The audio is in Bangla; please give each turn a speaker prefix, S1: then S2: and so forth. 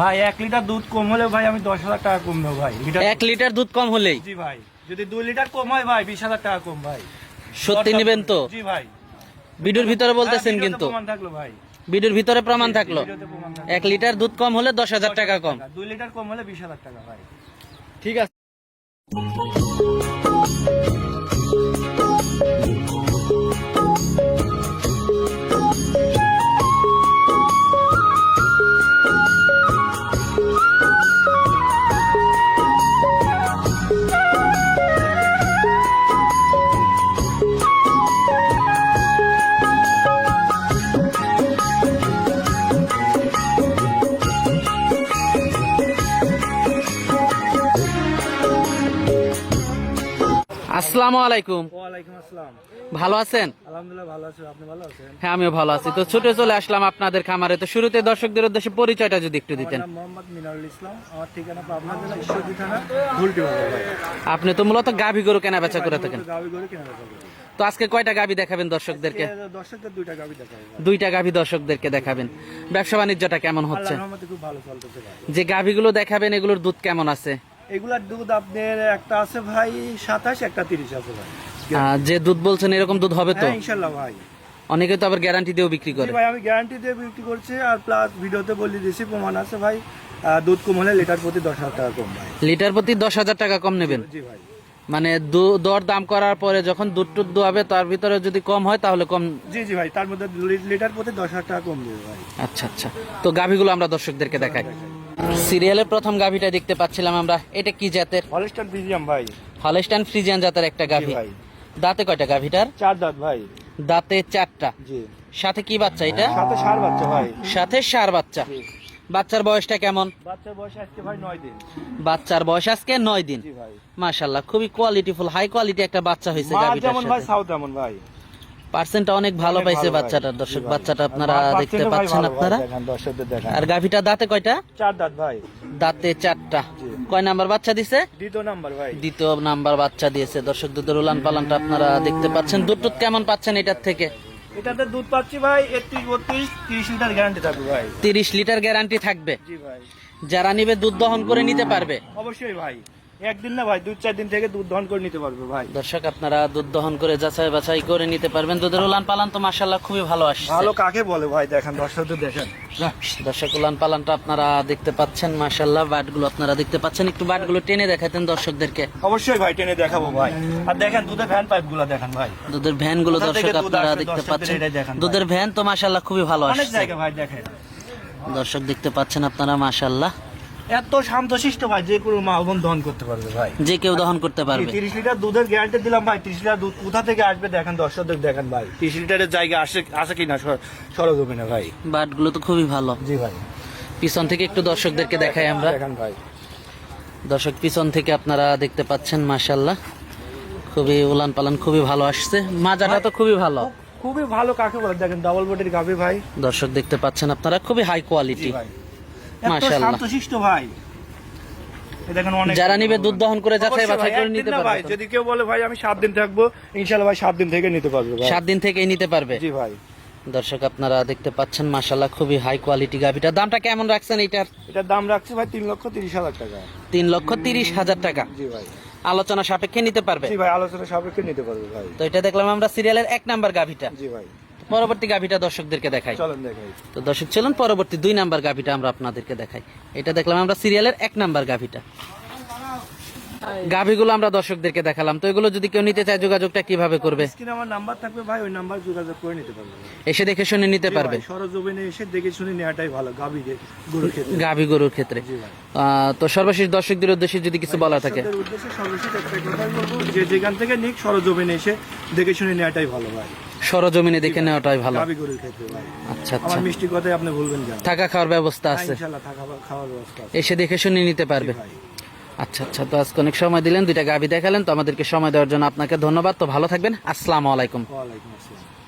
S1: ভাই 1 লিটার দুধ কম হলে ভাই আমি 10,000 টাকা কম দেবো ভাই।
S2: 1 লিটার দুধ কম হলেই?
S1: জি ভাই। যদি 2 লিটার কম হয় ভাই 20,000 টাকা কম ভাই।
S2: সত্যি নেবেন তো?
S1: জি ভাই।
S2: ভিডিওর ভিতরে বলতেছেন কিন্তু?
S1: প্রমাণ থাকলো ভাই।
S2: ভিডিওর ভিতরে প্রমাণ থাকলো?
S1: ভিডিওতে প্রমাণ থাকলো।
S2: 1 লিটার দুধ কম হলে 10,000 টাকা কম।
S1: 2 লিটার কম হলে 20,000 টাকা ভাই।
S2: ঠিক আছে। আসসালামু আলাইকুম।
S1: ওয়ালাইকুম আসসালাম।
S2: ভালো আছেন?
S1: আলহামদুলিল্লাহ ভালো আছি, আপনি ভালো আছেন?
S2: হ্যাঁ, আমিও ভালো আছি। তো ছুটে চলে আসলাম আপনাদের খামারে। তো শুরুতে দর্শকদের উদ্দেশ্যে পরিচয়টা যদি একটু দিতেন।
S1: আমার নাম মোহাম্মদ মিনারুল ইসলাম, আমার ঠিকানা পাবনা জেলা ঈশ্বরদী থানা ধুলটি বাজার ভাই।
S2: আপনি তো মূলত গাভী গরু কেনা বেচা করে থাকেন।
S1: গাভী গরু কেনা বেচা করি।
S2: তো আজকে কয়টা গাভী দেখাবেন দর্শকদেরকে?
S1: দর্শকদের 2টা গাভী দেখাবো ভাই।
S2: 2টা গাভী দর্শকদেরকে দেখাবেন। ব্যবসা বাণিজ্যটা কেমন হচ্ছে?
S1: আল্লাহর রহমতে খুব ভালো চলতেছে ভাই।
S2: যে গাভীগুলো দেখাবেন এগুলোর দুধ কেমন আছে?
S1: এগুলার দুধ আপনার একটা আছে ভাই 27, একটা 30 আছে ভাই।
S2: যে দুধ বলছেন এরকম দুধ হবে তো?
S1: হ্যাঁ ইনশাআল্লাহ ভাই।
S2: অনেকে তো আবার গ্যারান্টি দিয়েও বিক্রি করে।
S1: জি ভাই, আমি গ্যারান্টি দিয়ে বিক্রি করছি, আর প্লাস ভিডিওতে বলে দিয়েছি, প্রমাণ আছে ভাই। দুধ কম হলে লিটার প্রতি 10,000 টাকা কম ভাই।
S2: লিটার প্রতি 10,000 টাকা কম নেবেন?
S1: জি ভাই।
S2: মানে দর দাম করার পরে যখন দুধ টুধ দোয়াবে তার ভিতরে যদি কম হয় তাহলে কম?
S1: জি জি ভাই, তার মধ্যে লিটার প্রতি 10,000 টাকা কম দেবে ভাই।
S2: আচ্ছা আচ্ছা। তো গাভীগুলো আমরা দর্শকদেরকে দেখাই। সিরিয়ালের প্রথম গাভীটা দেখতে পাচ্ছিলাম আমরা। এটা কি জাতের?
S1: হলস্টাইন ফ্রিজিয়ান ভাই।
S2: হলস্টাইন ফ্রিজিয়ান জাতের একটা গাভী।
S1: জি ভাই।
S2: দাঁতে কয়টা গাভীটার?
S1: 4 দাঁত ভাই।
S2: দাঁতে 4টা।
S1: জি।
S2: সাথে কি বাচ্চা এটা?
S1: সাথে ষাঁড় বাচ্চা ভাই।
S2: সাথে ষাঁড় বাচ্চা।
S1: জি।
S2: বাচ্চার বয়সটা কেমন?
S1: বাচ্চার বয়স আজকে ভাই 9 দিন।
S2: বাচ্চার বয়স আজকে 9 দিন।
S1: জি ভাই।
S2: মাশাআল্লাহ, খুবই কোয়ালিটিফুল, হাই কোয়ালিটি একটা বাচ্চা হয়েছে
S1: মা
S2: গাভীটার
S1: যেমন ভাই
S2: সাথে।
S1: সাউ তেমন ভাই।
S2: পার্সেন্টটা অনেক ভালো
S1: অনেক
S2: পাইছে
S1: ভালো ভাই।
S2: বাচ্চাটার। দর্শক
S1: জি ভাই।
S2: বাচ্চাটা আপনারা
S1: আর
S2: দেখতে
S1: বাচ্চাটা ভাই
S2: পাচ্ছেন
S1: ভালো ভাই,
S2: আপনারা।
S1: দেখেন দর্শকদের দেখেন।
S2: আর গাভীটা দাঁতে কয়টা?
S1: 4 দাঁত ভাই।
S2: দাঁতে 4টা।
S1: জি।
S2: কয় নাম্বার বাচ্চা দিছে?
S1: দ্বিতীয় নাম্বার ভাই।
S2: দ্বিতীয় নাম্বার বাচ্চা দিয়েছে। দর্শক দুধের উলান পালানটা আপনারা দেখতে পাচ্ছেন। দুধ টুধ কেমন পাচ্ছেন এটার থেকে?
S1: এটাতে দুধ পাচ্ছি ভাই 31, 32, 30 লিটার গ্যারান্টি থাকবে ভাই।
S2: 30 লিটার গ্যারান্টি থাকবে?
S1: জি ভাই।
S2: যারা নিবে দুধ দহন করে নিতে পারবে?
S1: অবশ্যই ভাই, একদিন না ভাই, 2-4 দিন থেকে দুধ দহন করে নিতে পারবে ভাই।
S2: দর্শক আপনারা দুধ দহন করে যাচাই বাছাই করে নিতে পারবেন। দুধের উলান পালান তো মাশাআল্লাহ খুবই ভালো আসছে।
S1: ভালো কাকে বলে ভাই, দেখেন দর্শকদের দেখেন।
S2: দর্শক উলান পালানটা আপনারা দেখতে পাচ্ছেন মাশাআল্লাহ। বাটগুলো আপনারা দেখতে পাচ্ছেন। একটু বাটগুলো টেনে দেখাতেন দর্শকদেরকে।
S1: অবশ্যই ভাই, টেনে দেখাবো ভাই। আর দেখেন দুধের ফ্যান পাইপ গুলো দেখেন ভাই।
S2: দুধের ভ্যান গুলো
S1: কোথা থেকে
S2: দর্শক
S1: দুধ
S2: আপনারা
S1: আসে
S2: দেখতে
S1: দর্শকদের
S2: পাচ্ছেন।
S1: এটাই দেখান ভাই।
S2: দুধের ভ্যান তো মাশাআল্লাহ খুবই ভালো
S1: অনেক
S2: আসছে।
S1: জায়গা ভাই দেখেন।
S2: দর্শক দেখতে পাচ্ছেন আপনারা মাশাআল্লাহ।
S1: এত শান্তশিষ্ট ভাই, যে কোনো মা বোন দহন করতে পারবে ভাই।
S2: যে কেউ দহন করতে পারবে।
S1: 30 লিটার দুধের গ্যারান্টি দিলাম ভাই। 30 লিটার দুধ কোথা থেকে আসবে দেখেন দর্শকদের দেখেন ভাই। 30 লিটারের জায়গা আছে কিনা সরজমিনে ভাই।
S2: বাটগুলো তো খুবই ভালো।
S1: জি ভাই।
S2: পিছন থেকে একটু দর্শকদেরকে দেখাই আমরা।
S1: দেখেন ভাই।
S2: দর্শক পিছন থেকে আপনারা দেখতে পাচ্ছেন মাশাআল্লাহ খুবই উলান পালান খুবই ভালো আসছে। মাজাটা তো খুবই ভালো।
S1: খুবই ভালো কাকে বলে দেখেন, ডাবল বডির গাভী ভাই।
S2: দর্শক দেখতে পাচ্ছেন আপনারা খুবই হাই কোয়ালিটি।
S1: জি ভাই। এত
S2: মাশাআল্লাহ।
S1: শান্তশিষ্ট ভাই। এই দেখেন অনেক
S2: যারা নিবে দুধ দহন করে যাচাই
S1: অবশ্যই
S2: বাছাই
S1: ভাই,
S2: করে
S1: একদিন
S2: নিতে
S1: না ভাই।
S2: পারবে।
S1: যদি কেউ বলে ভাই আমি 7 দিন থাকবো, ইনশাআল্লাহ ভাই 7 দিন থেকে নিতে পারবে ভাই।
S2: 7 দিন থেকেই নিতে পারবে।
S1: জি ভাই।
S2: দর্শক আপনারা দেখতে পাচ্ছেন মাশাআল্লাহ খুবই হাই কোয়ালিটি গাভিটা। দামটা কেমন রাখছেন এটার?
S1: এটার দাম রাখছি ভাই 3,30,000 টাকা।
S2: 3,30,000 টাকা।
S1: জি ভাই।
S2: আলোচনা সাপেক্ষে নিতে পারবে?
S1: জি ভাই, আলোচনা সাপেক্ষে নিতে পারবে ভাই।
S2: তো এটা দেখলাম আমরা সিরিয়ালের 1 নাম্বার গাভিটা।
S1: জি ভাই।
S2: পরবর্তী গাভিটা দর্শকদেরকে দেখাই।
S1: চলেন দেখাই।
S2: তো দর্শক চলুন পরবর্তী 2 নাম্বার গাভিটা আমরা আপনাদেরকে দেখাই। এটা দেখলাম আমরা সিরিয়ালের 1 নাম্বার গাভিটা। গাভিগুলো আমরা দর্শকদেরকে দেখালাম। তো এগুলো যদি কেউ নিতে চায় যোগাযোগটা কিভাবে করবে?
S1: স্ক্রিনে আমার নাম্বার থাকবে ভাই, ওই নাম্বার যোগাযোগ করে নিতে পারবে ভাই।
S2: এসে দেখে শুনে নিতে
S1: জি
S2: পারবে?
S1: ভাই, সরজমিনে এসে দেখে শুনে নেওয়াটাই ভালো গরুর ক্ষেত্রে।
S2: গাভি গরুর ক্ষেত্রে।
S1: জি ভাই।
S2: তো সর্বশেষ দর্শকদের উদ্দেশ্যে যদি কিছু বলা থাকে?
S1: দর্শকদের উদ্দেশ্যে সর্বশেষ একটা কথাই বলবো, যে যেখান থেকে নিক সরজমিনে এসে দেখে শুনে নেওয়াটাই ভালো ভাই।
S2: সরজমিনে দেখে নেওয়াটাই ভালো।
S1: গাভী গরুর ক্ষেত্রে ভাই।
S2: আচ্ছা আচ্ছা।
S1: আমার মিষ্টি কথাই আপনি ভুলবেন কেন।
S2: থাকা খাওয়ার ব্যবস্থা আছে?
S1: ইনশাআল্লাহ থাকা খাওয়ার ব্যবস্থা আছে।
S2: এসে দেখে শুনে নিতে পারবে?
S1: জি ভাই।
S2: আচ্ছা আচ্ছা। তো আজকে অনেক সময় দিলেন, 2টা গাভি দেখালেন। তো আমাদেরকে সময় দেওয়ার জন্য আপনাকে ধন্যবাদ। তো ভালো থাকবেন। আসসালামু আলাইকুম।
S1: ওয়ালাইকুম আসসালাম।